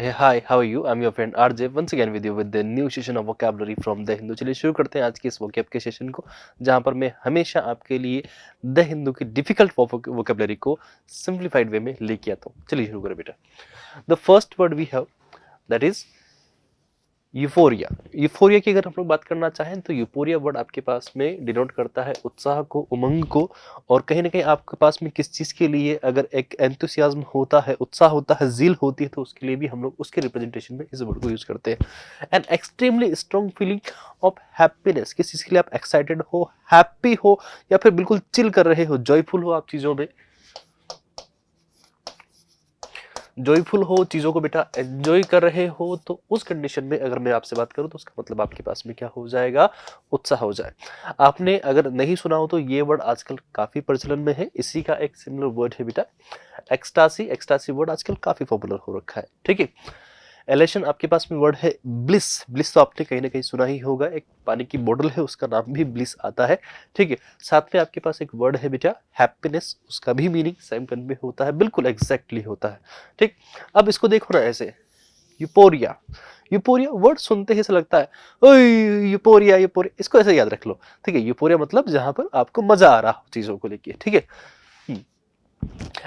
Hey, hi, how are you? I'm your friend RJ once again with you with the new session of vocabulary from the Hindu. चलिए शुरू करते हैं आज के इस वोकैब के सेशन को, जहां पर मैं हमेशा आपके लिए द हिंदू की डिफिकल्ट वोकैबुलरी को सिंप्लीफाइड वे में लेके आता हूँ। चलिए शुरू करें बेटा। The first word we have that is euphoria. Euphoria की अगर हम लोग बात करना चाहें तो यूफोरिया वर्ड आपके पास में डिनोट करता है उत्साह को, उमंग को, और कहीं ना कहीं आपके पास में किस चीज के लिए अगर एक एंथुसियाज्म होता है, उत्साह होता है, जील होती है, तो उसके लिए भी हम लोग उसके रिप्रेजेंटेशन में इस वर्ड को यूज करते हैं। An extremely strong feeling of happiness, किस चीज के लिए आप एक्साइटेड हो, हैप्पी हो, या फिर बिल्कुल चिल कर रहे हो, जॉयफुल हो आप चीजों में, जॉयफुल हो, चीजों को बेटा एंजॉय कर रहे हो, तो उस कंडीशन में अगर मैं आपसे बात करूं तो उसका मतलब आपके पास में क्या हो जाएगा, उत्साह हो जाए। आपने अगर नहीं सुना हो तो ये वर्ड आजकल काफी प्रचलन में है। इसी का एक सिमिलर वर्ड है बेटा एक्सटासी। एक्सटासी वर्ड आजकल काफी पॉपुलर हो रखा है, ठीक है। एलेशन आपके पास में वर्ड है ब्लिस। ब्लिस तो आपने कहीं ना कहीं सुना ही होगा, एक पानी की बोतल है, उसका नाम भी ब्लिस आता है, ठीक है। साथ में आपके पास एक वर्ड है बेटा हैप्पीनेस, उसका भी मीनिंग सेम कन्वे होता है, बिल्कुल एग्जैक्टली होता है, ठीक। अब इसको देखो ना ऐसे, यूपोरिया। यूपोरिया वर्ड सुनते ही ऐसा लगता है ओए यूपोरिया यूपोरिया, इसको ऐसे याद रख लो, ठीक है। यूपोरिया मतलब जहां पर आपको मजा आ रहा हो चीजों को लेके, ठीक है।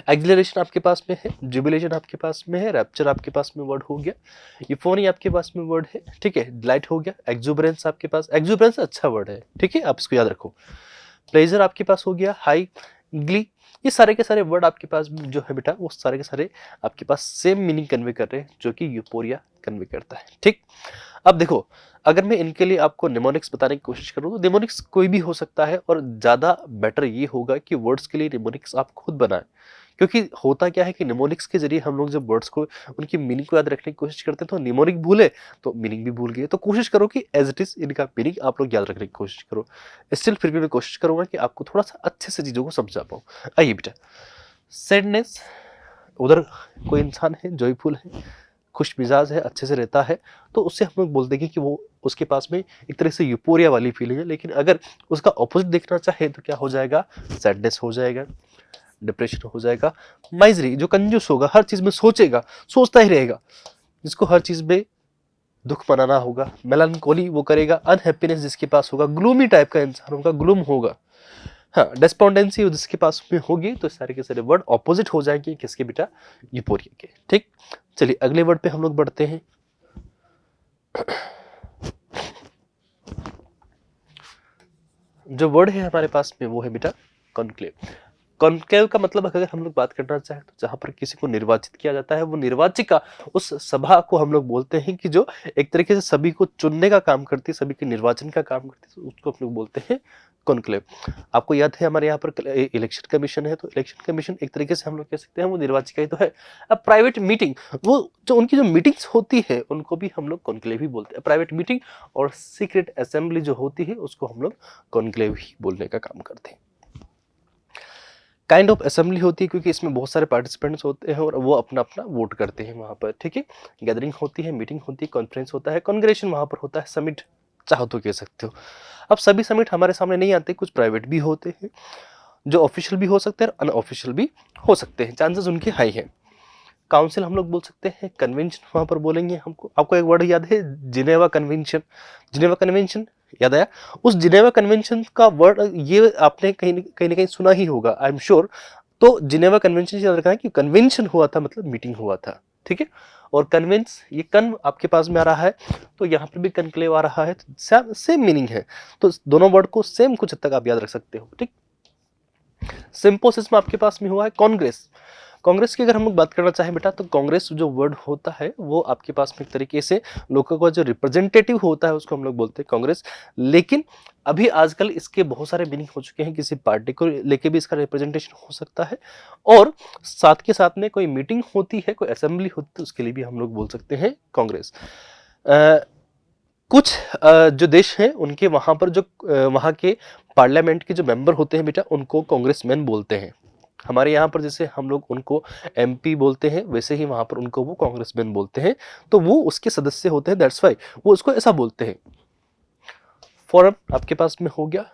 एक्सिलरेशन आपके पास में है, जुबिलेशन आपके पास में है, रैप्चर आपके पास में वर्ड हो गया, यूफोनी आपके पास में वर्ड है, ठीक है। डिलाइट हो गया, एक्सुबरेंस आपके पास, एक्सुबरेंस अच्छा वर्ड है, ठीक है, आप इसको याद रखो। प्लेजर आपके पास हो गया, हाई, ग्ली, ये सारे के सारे वर्ड आपके पास जो है बेटा वो सारे के सारे आपके पास सेम मीनिंग कन्वे कर रहे हैं जो कि यूपोरिया कन्वे करता है, ठीक। अब देखो, अगर मैं इनके लिए आपको निमोनिक्स बताने की कोशिश करूं तो निमोनिक्स कोई भी हो सकता है, और ज्यादा बेटर ये होगा कि वर्ड्स के लिए निमोनिक्स आप खुद बनाएं। क्योंकि होता क्या है कि निमोनिक्स के जरिए हम लोग जब वर्ड्स को, उनकी मीनिंग को याद रखने की कोशिश करते हैं तो निमोनिक भूले तो मीनिंग भी भूल गए। तो कोशिश करो कि एज इट इज इनका मीनिंग आप लोग याद रखने की कोशिश करो। स्टिल फिर भी मैं कोशिश करूंगा कि आपको थोड़ा सा अच्छे से चीजों को समझा पाऊँ। आइए बेटा, सैडनेस, उधर कोई इंसान है, जॉयफुल है, खुश मिजाज है, अच्छे से रहता है, तो उससे हम लोग बोल देंगे कि वो उसके पास में एक तरह से यूपोरिया वाली फीलिंग है। लेकिन अगर उसका ऑपोजिट देखना चाहे तो क्या हो जाएगा, सैडनेस हो जाएगा, डिप्रेशन हो जाएगा। माइजरी, जो कंजूस होगा, हर चीज में सोचेगा, सोचता ही रहेगा, जिसको हर चीज में दुख मनाना होगा। मेलानकोली वो करेगा, अनहैप्पीनेस जिसके पास होगा, ग्लूमी टाइप का इंसान होगा, ग्लूम होगा। हाँ, डेस्पोंडेंसी जिसके पास में होगी, तो सारे के सारे वर्ड ऑपोजिट हो जाएंगे किसके बेटा, यूपोरिया के, ठीक। चलिए अगले वर्ड पे हम लोग बढ़ते हैं। जो वर्ड है हमारे पास में वो है बेटा कॉन्क्लेव। कॉन्क्लेव का मतलब अगर हम लोग बात करना चाहें तो जहां पर किसी को निर्वाचित किया जाता है, वो निर्वाचिका, उस सभा को हम लोग बोलते हैं कि जो एक तरीके से सभी को चुनने का काम करती है, सभी के निर्वाचन का काम करती है, तो उसको हम लोग बोलते हैं कॉन्क्लेव। आपको याद है हमारे यहाँ पर इलेक्शन कमीशन है, तो इलेक्शन कमीशन एक तरीके से हम लोग कह सकते हैं वो निर्वाचिका ही तो है। अब प्राइवेट मीटिंग, वो जो उनकी जो मीटिंग्स होती है उनको भी हम लोग कॉन्क्लेव ही बोलते हैं। प्राइवेट मीटिंग और सीक्रेट असेंबली जो होती है उसको हम लोग कॉन्क्लेव ही बोलने का काम करते हैं। काइंड ऑफ असेंबली होती है क्योंकि इसमें बहुत सारे पार्टिसिपेंट्स होते हैं और वो अपना अपना वोट करते हैं वहाँ पर, ठीक है। गैदरिंग होती है, मीटिंग होती है, कॉन्फ्रेंस होता है, कॉन्ग्रेशन वहाँ पर होता है, समिट चाहो तो कह सकते हो। अब सभी समिट हमारे सामने नहीं आते, कुछ प्राइवेट भी होते हैं जो ऑफिशियल भी हो सकते हैं और अनऑफिशियल भी हो सकते हैं, चांसेस उनके हाई हैं। काउंसिल हम लोग बोल सकते हैं, कन्वेंशन वहाँ पर बोलेंगे हमको। आपको एक वर्ड याद है, जिनेवा कन्वेंशन। जिनेवा कन्वेंशन याद आया? उस जिनेवा कन्वेंशन का वर्ड ये आपने कहीं ना कहीं सुना ही होगा, आई एम श्योर। तो जिनेवा कन्वेंशन याद रखना है कि कन्वेंशन हुआ था मतलब मीटिंग हुआ था, ठीक है। और कन्वेंस, ये कन आपके पास में आ रहा है तो यहाँ पर भी कनक्लेव आ रहा है, तो सेम मीनिंग है। तो दोनों वर्ड को सेम कुछ हद तक आप याद रख सकते हो, ठीक। सिंपोसिस में आपके पास में हुआ है कांग्रेस। कांग्रेस की अगर हम लोग बात करना चाहें बेटा, तो कांग्रेस जो वर्ड होता है वो आपके पास में एक तरीके से लोगों का जो रिप्रेजेंटेटिव होता है उसको हम लोग बोलते हैं कांग्रेस। लेकिन अभी आजकल इसके बहुत सारे मीनिंग हो चुके हैं, किसी पार्टी को लेके भी इसका रिप्रेजेंटेशन हो सकता है, और साथ के साथ में कोई मीटिंग होती है, कोई असेंबली होती है, उसके लिए भी हम लोग बोल सकते हैं कांग्रेस। कुछ जो देश हैं उनके वहाँ पर जो वहाँ के पार्लियामेंट के जो मेंबर होते हैं बेटा, उनको कांग्रेसमैन बोलते हैं। हमारे यहाँ पर जैसे हम लोग उनको एमपी बोलते हैं, वैसे ही वहाँ पर उनको वो कांग्रेसमैन बोलते हैं, तो वो उसके सदस्य होते हैं, दैट्स वाई वो उसको ऐसा बोलते हैं। फोरम आपके पास में हो गया,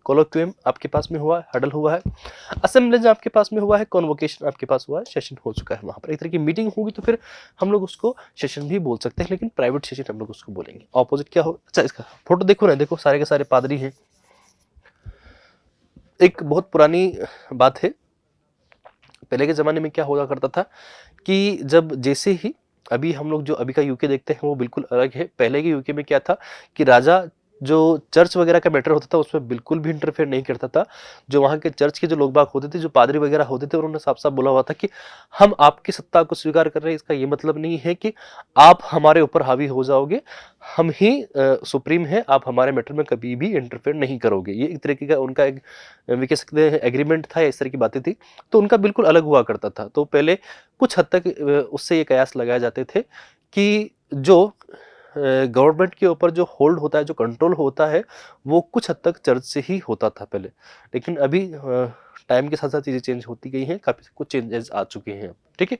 कोलोक्वियम आपके पास में हुआ है, हडल हुआ है, असेंबलेज आपके पास में हुआ है, कॉन्वोकेशन आपके पास हुआ है, सेशन हो चुका है। वहां पर एक तरह की मीटिंग होगी तो फिर हम लोग उसको सेशन भी बोल सकते हैं, लेकिन प्राइवेट सेशन हम लोग उसको बोलेंगे। ऑपोजिट क्या हो, अच्छा इसका फोटो देखो ना, देखो सारे के सारे पादरी हैं। एक बहुत पुरानी बात है, पहले के ज़माने में क्या हुआ करता था कि जब जैसे ही अभी हम लोग जो अभी का यूके देखते हैं वो बिल्कुल अलग है। पहले के यूके में क्या था कि राजा जो चर्च वगैरह का मैटर होता था उसमें बिल्कुल भी इंटरफेयर नहीं करता था। जो वहाँ के चर्च के जो लोग बाग होते थे, जो पादरी वगैरह होते थे, उन्होंने साफ साफ बोला हुआ था कि हम आपकी सत्ता को स्वीकार कर रहे हैं, इसका ये मतलब नहीं है कि आप हमारे ऊपर हावी हो जाओगे, हम ही सुप्रीम है, आप हमारे मैटर में कभी भी इंटरफेयर नहीं करोगे। ये एक तरीके का उनका एक वे कह सकते हैं एग्रीमेंट था, इस तरह की बातें थी। तो उनका बिल्कुल अलग हुआ करता था। तो पहले कुछ हद तक उससे ये कयास लगाए जाते थे कि जो गवर्नमेंट के ऊपर जो होल्ड होता है, जो कंट्रोल होता है, वो कुछ हद तक चर्च से ही होता था पहले। लेकिन अभी टाइम के साथ साथ चीज़ें चेंज होती गई हैं, काफ़ी कुछ चेंजेस आ चुके हैं, ठीक है।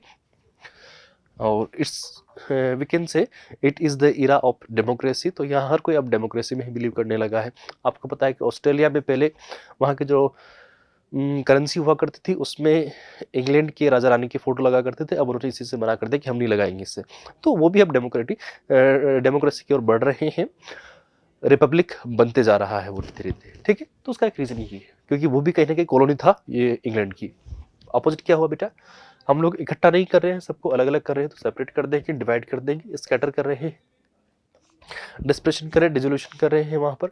और it's we can say it is the era of democracy. तो यहाँ हर कोई अब डेमोक्रेसी में ही बिलीव करने लगा है। आपको पता है कि ऑस्ट्रेलिया में पहले वहाँ के जो करेंसी हुआ करती थी उसमें इंग्लैंड के राजा रानी की फोटो लगा करते थे, अब उन्होंने इसी से मना कर दिया कि हम नहीं लगाएंगे इससे। तो वो भी अब डेमोक्रेसी की ओर बढ़ रहे हैं, रिपब्लिक बनते जा रहा है वो धीरे धीरे, ठीक है। तो उसका एक रीजन ये है क्योंकि वो भी कहीं ना कहीं कॉलोनी था ये इंग्लैंड की। अपोजिट क्या हुआ बेटा, हम लोग इकट्ठा नहीं कर रहे हैं, सबको अलग अलग कर रहे हैं, तो सेपरेट कर देंगे, डिवाइड कर देंगे, स्कैटर कर रहे हैं, डिस्पर्शन कर रहे हैं, डिजोल्यूशन कर रहे हैं। वहाँ पर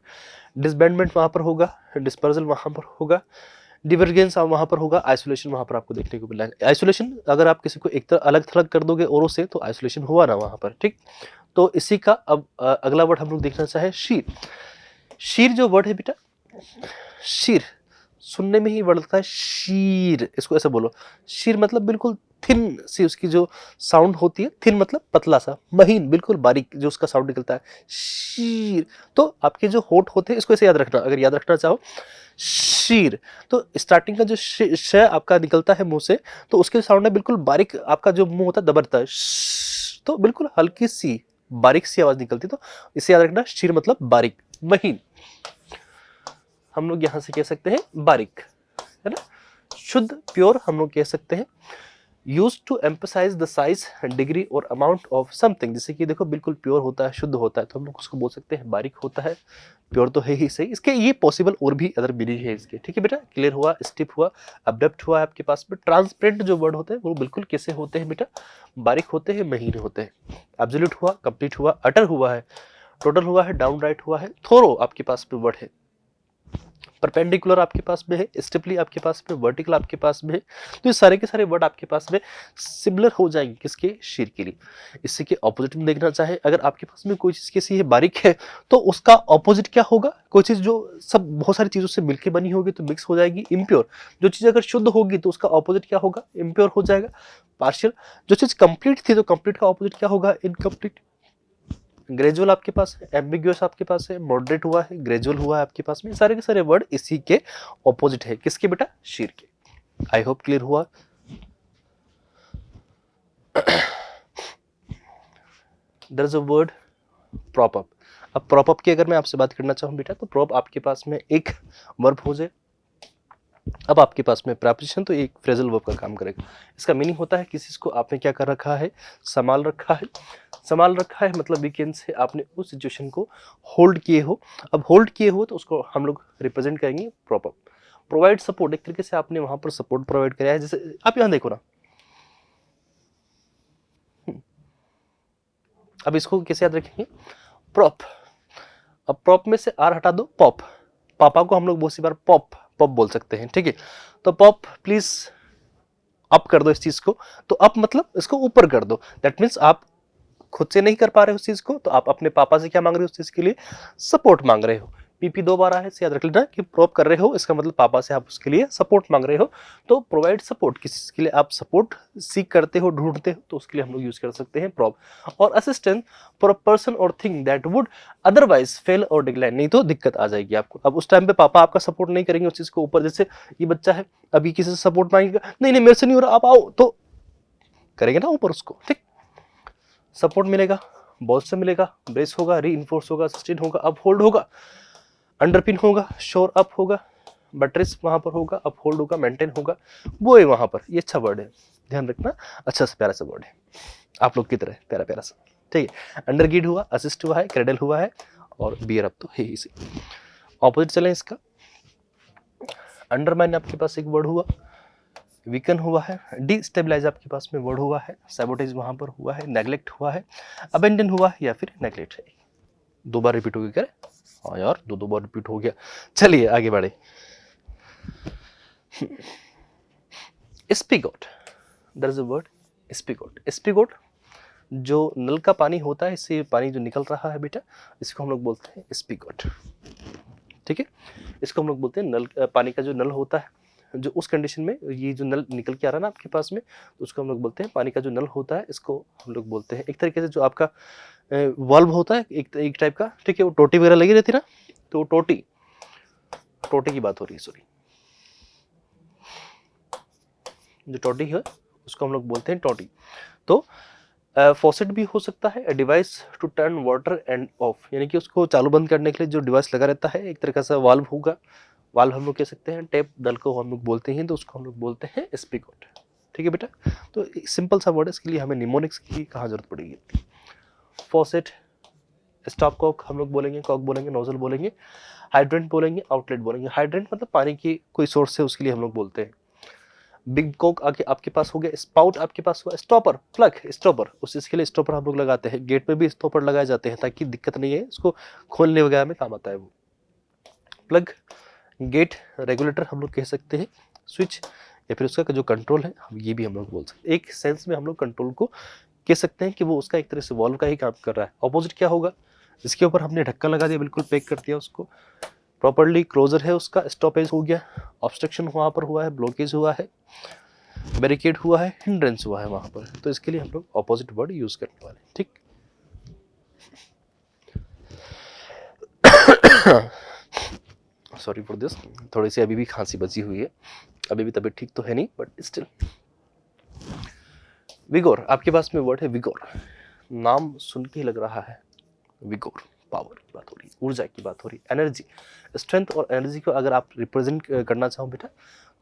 डिसबैंडमेंट वहाँ पर होगा, डिस्पर्सल वहाँ पर होगा, डिवर्जेंस वहाँ पर होगा, आइसोलेशन वहाँ पर आपको देखने को मिला है। आइसोलेशन अगर आप किसी को एक तरह अलग थलग कर दोगे औरों से तो आइसोलेशन हुआ ना वहाँ पर, ठीक। तो इसी का अब अगला वर्ड हम लोग देखना चाहे शीर। शीर जो वर्ड है बेटा, शीर सुनने में ही वर्ड लगता है शीर, इसको ऐसे बोलो। शीर मतलब बिल्कुल थिन सी उसकी जो साउंड होती है, थिन मतलब पतला सा, महीन, बिल्कुल बारीक जो उसका साउंड निकलता है, शीर। तो आपके जो होठ होते हैं इसको ऐसे याद रखना, अगर याद रखना चाहो शीर। तो स्टार्टिंग का जो श आपका निकलता है मुंह से, तो उसके साउंड है बिल्कुल बारीक, आपका जो मुंह होता है दबरता है, तो बिल्कुल हल्की सी बारीक सी आवाज निकलती। तो इसे याद रखना, शीर मतलब बारीक, महीन। हम लोग यहां से कह सकते हैं बारीक, है ना। शुद्ध, प्योर हम लोग कह सकते हैं use to emphasise the size, degree और अमाउंट ऑफ समथिंग। जैसे कि देखो बिल्कुल प्योर होता है, शुद्ध होता है, तो हम लोग उसको बोल सकते हैं बारीक होता है। प्योर तो है ही सही, इसके ये पॉसिबल और भी अदर मीनिंग है इसके, ठीक है बेटा। क्लियर हुआ, स्टिफ हुआ, अब्रप्ट हुआ आपके पास में। ट्रांसपेरेंट जो वर्ड होते हैं वो बिल्कुल कैसे होते हैं बेटा, बारीक होते हैं, महीन होते हैं। एब्सोल्यूट हुआ, कंप्लीट हुआ, अटर हुआ है, टोटल हुआ है, डाउन राइट हुआ है, थोरो आपके पास में वर्ड है। परपेंडिकुलर आपके पास में है, स्टेपली आपके पास में, वर्टिकल आपके पास में है। तो ये सारे के सारे वर्ड आपके पास में सिमिलर हो जाएंगे किसके, शीर के लिए। इससे के ऑपोजिट में देखना चाहे, अगर आपके पास में कोई चीज कैसी है, बारीक है, तो उसका ऑपोजिट क्या होगा। कोई चीज जो सब बहुत सारी चीजों से मिलकर बनी होगी तो मिक्स हो जाएगी, इम्प्योर। जो चीज अगर शुद्ध होगी तो उसका ऑपोजिट क्या होगा, इम्प्योर हो जाएगा। पार्शियल, जो चीज कंप्लीट थी तो कंप्लीट का ऑपोजिट क्या होगा, इनकम्प्लीट। ग्रेजुअल आपके पास है, एम्बिग्यूअस आपके पास है, मॉडरेट हुआ है, ग्रेजुअल हुआ है आपके पास में। सारे के सारे वर्ड इसी के ऑपोजिट है, किसके बेटा, शीर के। आई होप क्लियर हुआ। There is a word prop up. अब प्रॉप अप की अगर मैं आपसे बात करना चाहूँ बेटा, तो प्रॉप आपके पास में एक वर्ब हो जाए। अब आपके पास में प्रेपोजिशन तो एक फ्रेजल वर्ब का काम करेगा। इसका मीनिंग होता है किसी को आपने क्या कर रखा है, संभाल रखा है। संभाल रखा है मतलब वीकेंड से आपने उस सिचुएशन को होल्ड किए हो। अब होल्ड किए हो तो उसको हम लोग रिप्रेजेंट करेंगे प्रॉपर। प्रोवाइड सपोर्ट, एक तरीके से आपने वहां पर सपोर्ट प्रोवाइड कराया है। जैसे आप यहां देखो ना, अब इसको कैसे याद रखेंगे, प्रॉप। अब प्रॉप में से आर हटा दो, पॉप। पापा को हम लोग बहुत सी बार पॉप पॉप बोल सकते हैं, ठीक है। तो पॉप प्लीज अप कर दो इस चीज को। तो अप मतलब इसको ऊपर कर दो, दैट मीन्स आप खुद से नहीं कर पा रहे हो उस चीज को, तो आप अपने पापा से क्या मांग रहे हो, उस चीज के लिए सपोर्ट मांग रहे हो। पीपी दो बार आया है, याद रख लेना कि प्रोप कर रहे हो, इसका मतलब पापा से आप उसके लिए सपोर्ट मांग रहे हो। तो प्रोवाइड सपोर्ट, किसी चीज के लिए आप सपोर्ट सीख करते हो, ढूंढते हो, तो उसके लिए हम लोग यूज कर सकते हैं प्रोप। और असिस्टेंट फॉर अ पर्सन और thing that would otherwise fail और डिक्लाइन, नहीं तो दिक्कत आ जाएगी आपको। अब उस टाइम पे पापा आपका सपोर्ट नहीं करेंगे उस चीज को ऊपर। जैसे ये बच्चा है, अभी किसी से सपोर्ट मांगेगा, नहीं नहीं मेरे से नहीं हो रहा, आप आओ, तो करेंगे ना ऊपर उसको, ठीक। सपोर्ट मिलेगा, बॉस से मिलेगा, ब्रेस होगा, री इन्फोर्स होगा, सस्टेन होगा, अब होल्ड होगा। अंडरपिन होगा, शोर अप होगा, बट्रेस वहां पर होगा, अपहोल्ड होगा, मेंटेन होगा, वो है वहां पर। ये अच्छा वर्ड है, ध्यान रखना, अच्छा सा प्यारा सा वर्ड है, आप लोग की तरह प्यारा प्यारा सा, ठीक है। अंडरगिड हुआ, असिस्ट हुआ है, क्रेडल हुआ है, और बियर अप तो है ही। ऑपोजिट चलें इसका, अंडरमाइन आपके पास एक वर्ड हुआ, वीकन हुआ है, डिस्टेबलाइज आपके पास में वर्ड हुआ है, सैबोटेज वहां पर हुआ है, नेग्लेक्ट हुआ है, अबेंडन हुआ है, या फिर नेग्लेक्ट है। 2 बार रिपीट हो गया क्या? हाँ यार, 2 बार रिपीट हो गया। चलिए आगे बढ़े। Spigot, there is a word spigot. Spigot जो नल का पानी होता है, इससे पानी जो निकल रहा है बेटा, इसको हम लोग बोलते हैं स्पिगोट, ठीक है। इसको हम लोग बोलते हैं नल, पानी का जो नल होता है, जो उस कंडीशन में ये जो नल निकल के आ रहा है ना आपके पास में, तो उसको हम लोग बोलते हैं, पानी का जो नल होता है इसको हम लोग बोलते हैं, एक तरीके से जो आपका वाल्व होता है एक टाइप का, ठीक है, वो टोटी वगैरह लगी रहती है ना, तो टोटी की बात हो रही है, सॉरी, जो टोटी है उसको हम लोग बोलते हैं टोटी। तो फॉसेट भी हो सकता है, device to turn water and off, यानी कि उसको चालू बंद करने के लिए जो डिवाइस लगा रहता है, एक तरह का वाल्व होगा, वाल्व हम लोग कह सकते हैं, टेप नल को हम लोग बोलते हैं, तो उसको हम लोग बोलते हैं स्पिगोट, ठीक है बेटा। तो सिंपल सा वर्ड है, इसके लिए हमें निमोनिक्स की कहाँ जरूरत पड़ेगी। फॉसेट, स्टॉप कॉक हम लोग बोलेंगे, कॉक बोलेंगे, नोजल बोलेंगे, हाइड्रेंट बोलेंगे, आउटलेट बोलेंगे। हाइड्रेंट मतलब पानी की कोई सोर्स है, उसके लिए हम लोग बोलते हैं। बिग कॉक आगे आपके पास हो गया, स्पाउट आपके पास हुआ, स्टॉपर, प्लग, स्टॉपर, उस चीज के लिए स्टॉपर हम लोग लगाते हैं। गेट में भी स्टॉपर लगाए जाते हैं ताकि दिक्कत नहीं है, उसको खोलने वगैरह में काम आता है वो। प्लग, गेट, रेगुलेटर हम लोग कह सकते हैं, स्विच, या फिर उसका जो कंट्रोल है, ये भी हम लोग बोल सकते हैं। एक सेंस में हम लोग कंट्रोल को कह सकते हैं कि वो उसका एक तरह से वॉल्व का ही काम कर रहा है। ऑपोजिट क्या होगा, इसके ऊपर हमने ढक्कन लगा दिया, बिल्कुल पैक कर दिया उसको प्रॉपर्ली, क्लोजर है उसका, स्टॉपेज हो गया, ऑब्स्ट्रक्शन वहां पर हुआ है, ब्लॉकेज हुआ है, बैरिकेड हुआ है, हिंड्रेंस हुआ है वहां पर। तो इसके लिए हम लोग ऑपोजिट वर्ड यूज करने वाले, ठीक। सॉरी फॉर दिस, थोड़ी सी अभी भी खांसी बची हुई है, अभी भी तबीयत ठीक तो है नहीं, बट स्टिल। विगोर, आपके पास में वर्ड है विगोर, नाम सुन के ही लग रहा है विगोर, पावर की बात हो रही है, ऊर्जा की बात हो रही है, एनर्जी, स्ट्रेंथ और एनर्जी को अगर आप रिप्रेजेंट करना चाहो बेटा,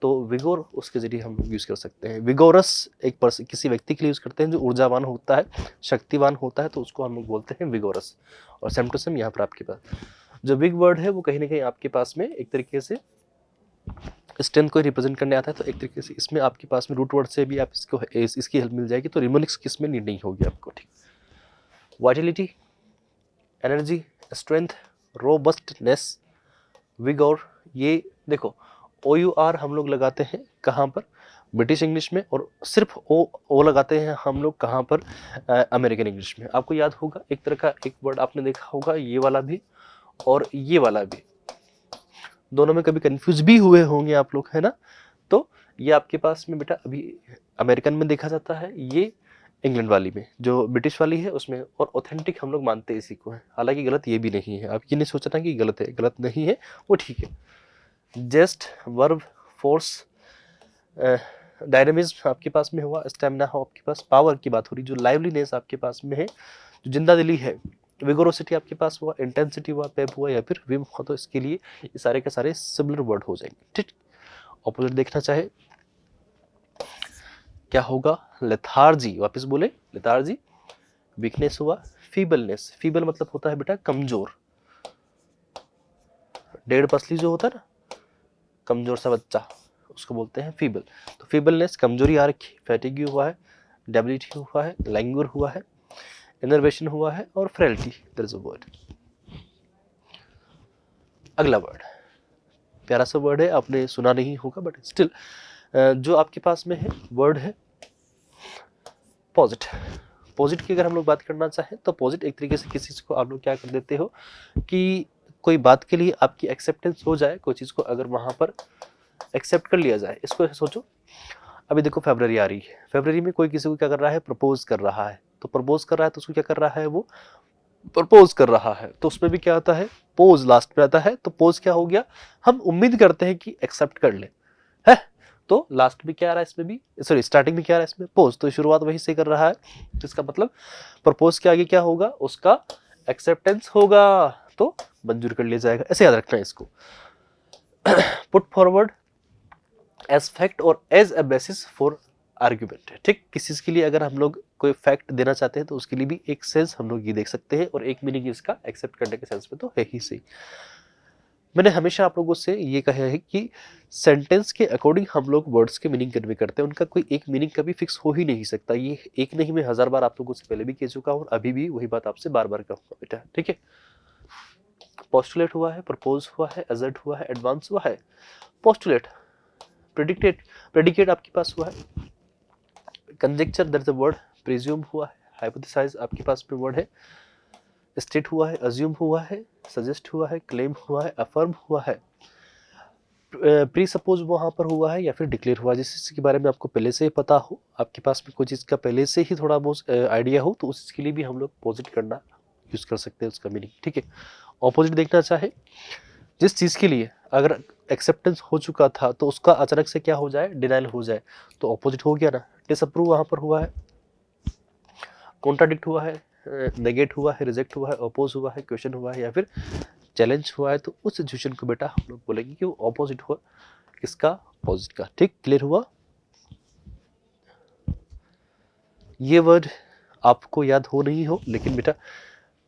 तो विगोर उसके जरिए हम यूज कर सकते हैं। विगोरस एक पर्सन, किसी व्यक्ति के लिए यूज करते हैं जो ऊर्जावान होता है, शक्तिवान होता है, तो उसको हम लोग बोलते हैं विगोरस। और सेम टू सेम यहाँ पर आपके पास जो बिग वर्ड है, वो कहीं ना कहीं आपके पास में एक तरीके से स्ट्रेंथ को रिप्रेजेंट करने आता है, तो एक तरीके से इसमें आपके पास में रूट वर्ड से भी आप इसको इसकी हेल्प मिल जाएगी, तो रिमोनिक्स किसमें नीड नहीं होगी आपको, ठीक। वाइटलिटी, एनर्जी, स्ट्रेंथ, रोबस्टनेस, विगोर, ये देखो OUR हम लोग लगाते हैं कहाँ पर, ब्रिटिश इंग्लिश में, और सिर्फ ओ लगाते हैं हम लोग कहाँ पर, अमेरिकन इंग्लिश में। आपको याद होगा एक तरह का एक वर्ड आपने देखा होगा, ये वाला भी और ये वाला भी, दोनों में कभी कंफ्यूज भी हुए होंगे आप लोग, है ना। तो ये आपके पास में बेटा अभी अमेरिकन में देखा जाता है, ये इंग्लैंड वाली में, जो ब्रिटिश वाली है उसमें, और ऑथेंटिक हम लोग मानते हैं इसी को है, हालांकि गलत ये भी नहीं है, आप ये नहीं सोचना कि गलत है, गलत नहीं है, वो ठीक है। जेस्ट, वर्ब, फोर्स, डायनेमिज्म आपके पास में हुआ, स्टेमिना हो आपके पास, पावर की बात हो रही, जो लाइवलीनेस आपके पास में है, जो जिंदा दिली है, विगोरोसिटी आपके पास हुआ, इंटेंसिटी हुआ, पेप हुआ, या फिर विम हुआ, तो इसके लिए ये सारे के सारे सिमिलर वर्ड हो जाएंगे, ठीक। ऑपोजिट देखना चाहे क्या होगा, लेथार्जी, वापस बोले लेथार्जी, वीकनेस हुआ, फीबलनेस, फीबल मतलब होता है बेटा कमजोर, डेढ़ पसली जो होता है ना, कमजोर सा बच्चा, उसको बोलते हैं फीबल। तो फीबलनेस, कमजोरी आ रखी, फैटिग हुआ है, डेबिलिटी हुआ है, लैंग्यूर हुआ है, इनर्वेशन हुआ है, और frailty, there is a word. अगला वर्ड प्यारा सा वर्ड है, आपने सुना नहीं होगा बट स्टिल जो आपके पास में है वर्ड है पॉजिट। पॉजिट की अगर हम लोग बात करना चाहें तो पॉजिट एक तरीके से किसी चीज को आप लोग क्या कर देते हो कि कोई बात के लिए आपकी एक्सेप्टेंस हो जाए, कोई चीज को अगर वहां पर एक्सेप्ट कर लिया जाए। इसको सोचो, अभी देखो फरवरी आ रही है, फरवरी में कोई किसी को क्या कर रहा है, प्रपोज कर रहा है, तो प्रपोज कर रहा है तो उसको क्या कर रहा है, वो प्रपोज कर रहा है, तो उसमें भी क्या आता है, पोज लास्ट पे आता है। तो पोज क्या हो गया, हम उम्मीद करते हैं कि एक्सेप्ट कर ले, है, तो लास्ट में क्या आ रहा है इसमें भी, सॉरी स्टार्टिंग में क्या आ रहा है इसमें, पोज, तो शुरुआत वहीं से कर रहा है, तो इसका मतलब प्रपोज के आगे क्या होगा, उसका एक्सेप्टेंस होगा। तो मंजूर कर लिया जाएगा, ऐसे याद रखना है इसको। पुट फॉरवर्ड एज फैक्ट और as a basis for argument है, ठीक। किसी के लिए अगर हम लोग कोई फैक्ट देना चाहते हैं तो उसके लिए भी एक सेंस हम लोग ये देख सकते हैं, और एक मीनिंग इसका एक्सेप्ट करने के सेंस में तो है ही सही। मैंने हमेशा आप लोगों से ये कहा है कि सेंटेंस के अकॉर्डिंग हम लोग वर्ड्स के मीनिंग कन्वे करते हैं, उनका कोई एक मीनिंग कभी फिक्स हो ही नहीं सकता। ये एक नहीं, मैं 1000 बार आप लोगों से पहले भी कह चुका हूँ और अभी भी वही बात आपसे बार बार कहूँगा बेटा, ठीक है। पोस्टुलेट हुआ है, प्रपोज हुआ है, असर्ट हुआ है, एडवांस हुआ है। पोस्टुलेट, प्रेडिकेट आपके पास हुआ है, conjecture that is a word, presume हुआ है, हाइपोथेसाइज आपके पास में वर्ड है, स्टेट हुआ है, अज्यूम हुआ है, सजेस्ट हुआ है, क्लेम हुआ है, अफर्म हुआ है, प्री सपोज वहां पर हुआ है, या फिर डिक्लेयर हुआ। जिस चीज के बारे में आपको पहले से ही पता हो, आपके पास में कोई चीज का पहले से ही थोड़ा बहुत आइडिया हो, तो उस चीज के लिए भी हम लोग पोजिट करना यूज कर सकते हैं उसका मीनिंग, ठीक है। ऑपोजिट देखना चाहे, जिस चीज के लिए अगर एक्सेप्टेंस हो चुका था तो उसका अचानक से क्या हो जाए, डिनाइल हो जाए, तो ऑपोजिट हो गया ना। डिसअप्रूव वहां पर हुआ है, कॉन्ट्राडिक्ट हुआ है, नेगेट हुआ है, रिजेक्ट हुआ है, अपोज हुआ है, क्वेश्चन हुआ है, या फिर चैलेंज हुआ है, तो उस सिचुएशन को बेटा हम लोग बोलेंगे कि वो ऑपोजिट हुआ किसका, पॉजिट का, ठीक। क्लियर हुआ? ये वर्ड आपको याद हो नहीं हो, लेकिन बेटा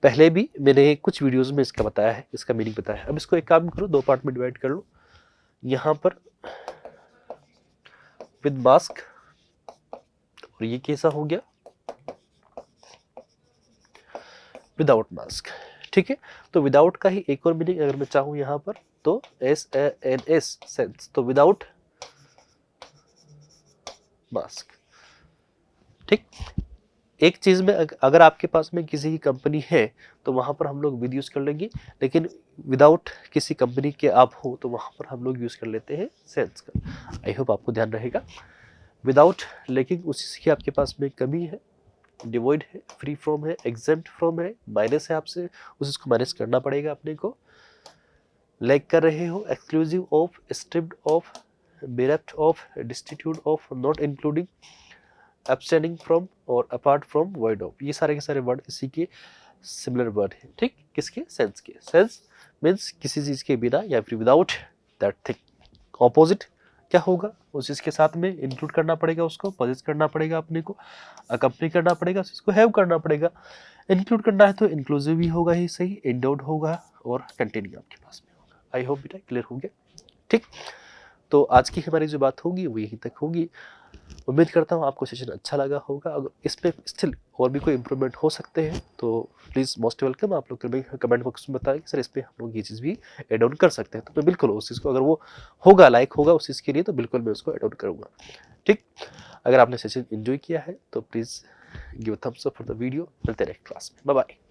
पहले भी मैंने कुछ वीडियोस में इसका बताया है, इसका मीनिंग बताया है। अब इसको एक काम करो, 2 पार्ट में डिवाइड कर लो। यहाँ पर विद मास्क, और ये कैसा हो गया, विदाउट मास्क, ठीक है। तो विदाउट का ही एक और मीनिंग अगर मैं चाहूं यहाँ पर, तो SANS सेंस, तो विदाउट मास्क, ठीक। एक चीज में अगर आपके पास में किसी की कंपनी है तो वहां पर हम लोग विद यूज कर लेंगे, लेकिन विदाउट किसी कंपनी के आप हो तो वहां पर हम लोग यूज कर लेते हैं सेंस का। आई होप आपको ध्यान रहेगा। विदाउट लेकिन उस चीज की आपके पास में कमी है, डिवॉइड है, फ्री फ्रॉम है, एग्जेम्प्ट फ्रॉम है, माइनस है, आपसे उस चीज को माइनस करना पड़ेगा अपने को। लैग कर रहे हो, exclusive of, stripped of, bereft of, destitute of, not including, abstaining from और apart from, void of, ये सारे के सारे वर्ड इसी के सिमिलर वर्ड है, ठीक। किसके, सेंस के। सेंस मीन्स किसी चीज के बिना या फिर विदाउट दैट थिंग। ऑपोजिट क्या होगा, उस चीज के साथ में इंक्लूड करना पड़ेगा, उसको पॉजेस करना पड़ेगा, अपने को अकम्पनी करना पड़ेगा, उस चीज को हैव करना पड़ेगा। इंक्लूड करना है तो इंक्लूसिव ही होगा ही सही, एंडोड होगा और कंटिन्यू आपके पास में होगा। आई होप बेटा क्लियर हो गया, ठीक। तो आज की हमारी जो बात होगी वो यहीं तक होगी। उम्मीद करता हूँ आपको सेशन अच्छा लगा होगा। अगर इस पे स्टिल और भी कोई इम्प्रूवमेंट हो सकते हैं तो प्लीज़ मोस्ट वेलकम, आप लोग कमेंट बॉक्स में बताएं कि सर इस पे हम लोग ये चीज़ भी एड ऑन कर सकते हैं, तो मैं बिल्कुल उस चीज़ को, अगर वो होगा लाइक होगा उस चीज़ के लिए, तो बिल्कुल मैं उसको एड ऑन करूँगा, ठीक। अगर आपने सेशन एंजॉय किया है तो please give Thums up for the video. मिलते हैं नेक्स्ट क्लास में, बाय बाय।